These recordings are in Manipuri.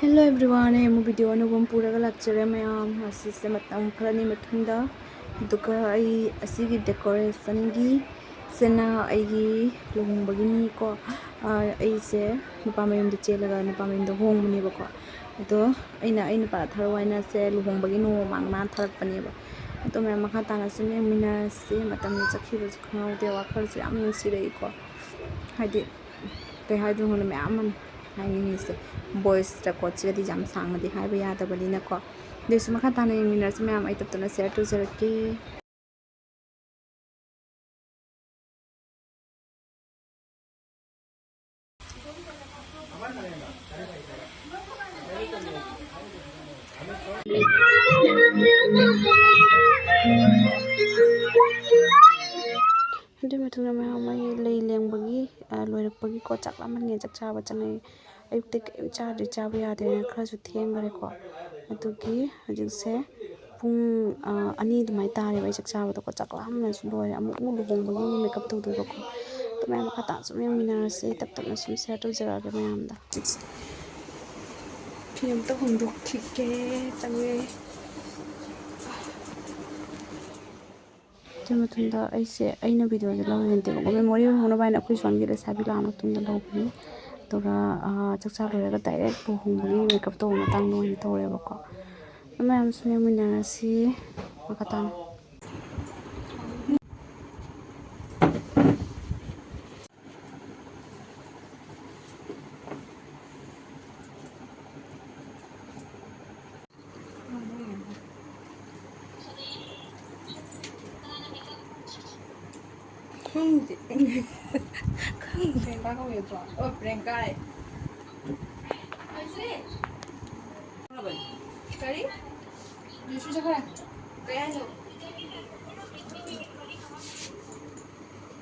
Hello everyone, I am a video on one pura lecture. I am a system at Amprani Matunda. Duka I see decoration gi Sena I Lumbagini ko I say Nupamim the Chela Nupamim the home Nibako. Do in Patharwana say Lumbagino Magna Tarpaneva. To my Makatana Sumina say Matamizaki was crowned the workers. I am Sireko. I did. They had to hold a man. I mean, voice record the jam sang the highway at the Balina. This Makatana minutes, ma'am, I took on a set to Zeraki. Matuna may lay langbagi, Loyapagi ko Chaklamani, Chakchava Channel. I take charge the Chavia de Crash with Tiangarico. Atuki, as you say, Pung, I need my time by Chakchava to Chaklam as Loy, I'm Mulu make up to the local. The man Katas, Mina say that the Muslim settled Zeragamanda. PM to Hundu ticket away. Matunda I say I know video the long and the memory of one of my question get a Sabila to the lobby. Tora Chaksa direct for whom we make up to Matango and Torrevoco. The man swimming in a sea, Makatan. Không thể ba không hiểu rõ. Ôi, bring guy. Ready? You should check it. Kaya no.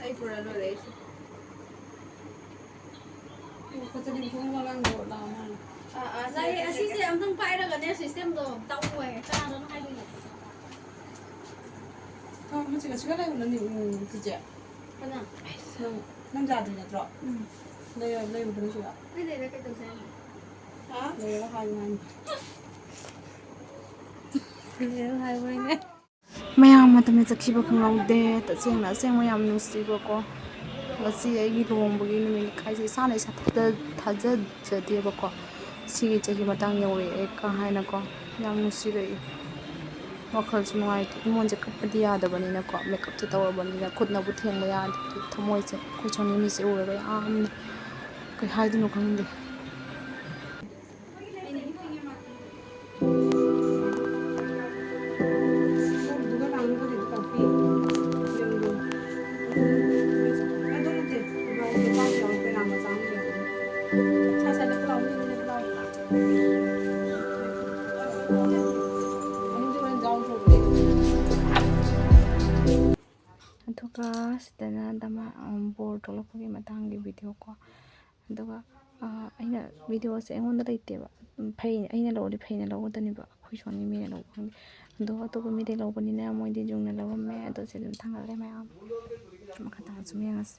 Ay, pura lo lees. Kasi din ko lang go lang. Lai así se am thong pai ra cái system do tao quay ka nó hay đi. Mà chỉ là này là những cái gì? Cái nào? 남자들 들어. 내 뭐 그런 식이야. Đây là cái tờ giấy. Hả? 내가 하이만. Đây hai quay nè. Mayam matame zakhiba khangaude tasengna seng mayam nusiba ko ngasi ai gi lombugi numi khaisi sanai sa thaja jadeba ko sigi chagi matang yaure e ka haina ko yam nusirei wakhal sunai mon je kapadi yada bani na ko makeup to tawar bani na khudna bu theng ya thamoi se ko choni mi se ura ba am kai haidu no khangde Pangthokpa sidana dama board tolopagi matangi video ko aduga aina video se engonda leiteba phai aina lodi phaina lodani ba khoi soni mi na lobang ado atoba mi de lobani na moi de jungna lobame ado se dum thangale mayam makata sumias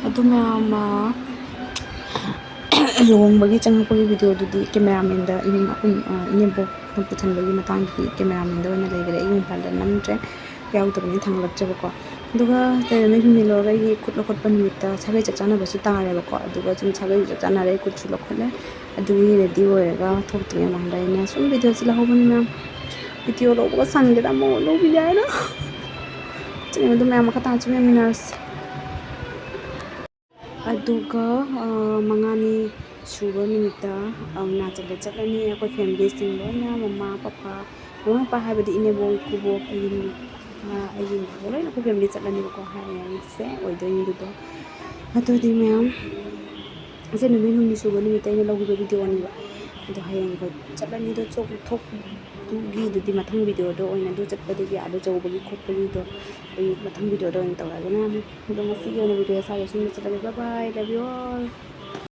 ꯑꯗꯨ ꯃꯌꯥꯝ ꯑꯃ ꯂꯨꯍꯣꯡꯕꯒꯤ ꯆꯪꯉꯛꯄꯒꯤ ꯚꯤꯗꯤꯑꯣꯗꯨꯗꯤ ꯀꯦꯃꯦꯔꯥꯃꯦꯟꯗ ꯏꯅꯦꯝꯄꯣꯛꯅ ꯄꯨꯊꯟꯕꯒꯤ ꯃꯇꯥꯡꯗꯨꯗꯤ ꯀꯦꯃꯦꯔꯥꯃꯦꯟꯗ ꯑꯣꯏꯅ ꯂꯩꯈ꯭ꯔꯦ ꯑꯩ ꯏꯝꯐꯥꯜꯗ ꯅꯝꯗ꯭ꯔꯦ ꯌꯥꯎꯗꯕꯅꯤ ꯊꯥꯡꯒꯠꯂꯛꯆꯕꯀꯣ ꯑꯗꯨꯒ ꯂꯩꯔꯝꯃꯤ ꯍꯤꯡꯃꯤ ꯂꯣꯏꯔꯒ ꯑꯩꯒꯤ ꯈꯨꯠ ꯂꯧꯈꯠꯄ ꯅꯨꯃꯤꯠꯇ ꯁꯥꯒꯩ ꯆꯞ ꯆꯥꯅꯕꯁꯨ ꯇꯥꯔꯦꯕꯀꯣ ꯑꯗꯨꯒ ꯁꯨꯝ ꯁꯥꯒꯩ ꯆꯞ ꯆꯥꯅꯔꯦ ꯈꯨꯠꯁꯨ ꯂꯧꯈꯠꯂꯦ ꯑꯗꯨꯒꯤ ꯔꯦꯗꯤ ꯑꯣꯏꯔꯒ ꯊꯣꯛꯇ꯭ꯔꯤꯉꯩ ꯃꯃꯥꯡꯗ ꯑꯩꯅ ꯁꯨꯝ ꯚꯤꯗꯤꯑꯣꯁꯤ ꯂꯧꯍꯧꯕꯅꯤꯅ ꯚꯤꯗꯤꯑꯣ ꯂꯧꯕꯒ ꯁꯪꯗꯦꯗ ꯑꯃꯨꯛ ꯂꯧꯕꯤꯅꯤ ꯍꯥꯏꯅ ꯆꯠꯅꯤꯡꯕꯗꯣ ꯃꯌꯥꯝ ꯃꯈꯥ ꯇꯥꯅ ꯆꯠꯃꯤꯟꯅꯔꯁꯤ ꯑꯗꯨꯒ ꯃꯉꯥꯅꯤ ꯁꯨꯕ ꯅꯨꯃꯤꯠꯇ ꯑꯔꯨꯅꯥꯆꯜꯗ ꯆꯠꯂꯅꯤ ꯑꯩꯈꯣꯏ ꯐꯦꯃꯤꯂꯤꯁꯤꯡ ꯂꯣꯏꯅ ꯃꯃꯥ ꯄꯄꯥ ꯍꯥꯏꯕꯗꯤ ꯏꯅꯦꯕꯣꯛ ꯏꯀꯨꯕꯣꯛ ꯑꯩꯒꯤ ꯂꯣꯏꯅ ꯑꯩꯈꯣꯏ ꯐꯦꯃꯤꯂꯤ ꯆꯠꯂꯅꯤꯕꯀꯣ ꯍꯌꯦꯡꯁꯦ ꯑꯣꯏꯗꯣꯏꯅꯤ ꯑꯗꯨꯗꯤ ꯃꯌꯥꯝ ꯑꯁꯦ ꯅꯨꯃꯤꯠ ꯍꯨꯝꯅꯤ ꯁꯨꯕ ꯅꯨꯃꯤꯠꯇ ꯑꯩꯅ ꯂꯧꯈꯤꯕ ꯚꯤꯗꯤꯑꯣꯅꯦꯕ ꯑꯗꯣ ꯍꯌꯦꯡ ꯑꯩꯈꯣꯏ ꯆꯠꯂꯅꯤ ꯑꯗꯣ ꯊꯣꯛꯇꯨꯒꯤꯗꯨꯗꯤ ꯃꯊꯪ ꯚꯤꯗꯤꯑꯣꯗ ꯑꯣꯏꯅ ꯑꯗꯨ ꯆꯠꯄꯗꯨꯒꯤ ꯑꯥꯗ ꯆꯧꯕꯒꯤ ꯈꯣꯠꯄꯒꯤꯗꯣ ꯑꯩ ꯃꯊꯪ ꯚꯤꯗꯤꯑꯣꯗ ꯑꯣꯏꯅ ꯇꯧꯔꯛꯑꯒꯦꯅ ꯑꯗꯣ ꯉꯁꯤꯒꯤ ꯑꯣꯏꯅ ꯚꯤꯗꯤꯑꯣ ꯁꯥꯒꯦ ꯁꯨꯝ ꯆꯠꯂꯒꯦ ꯕꯥꯏ ꯕꯥꯏ ꯂꯚ ꯌꯨ ꯑꯣꯜ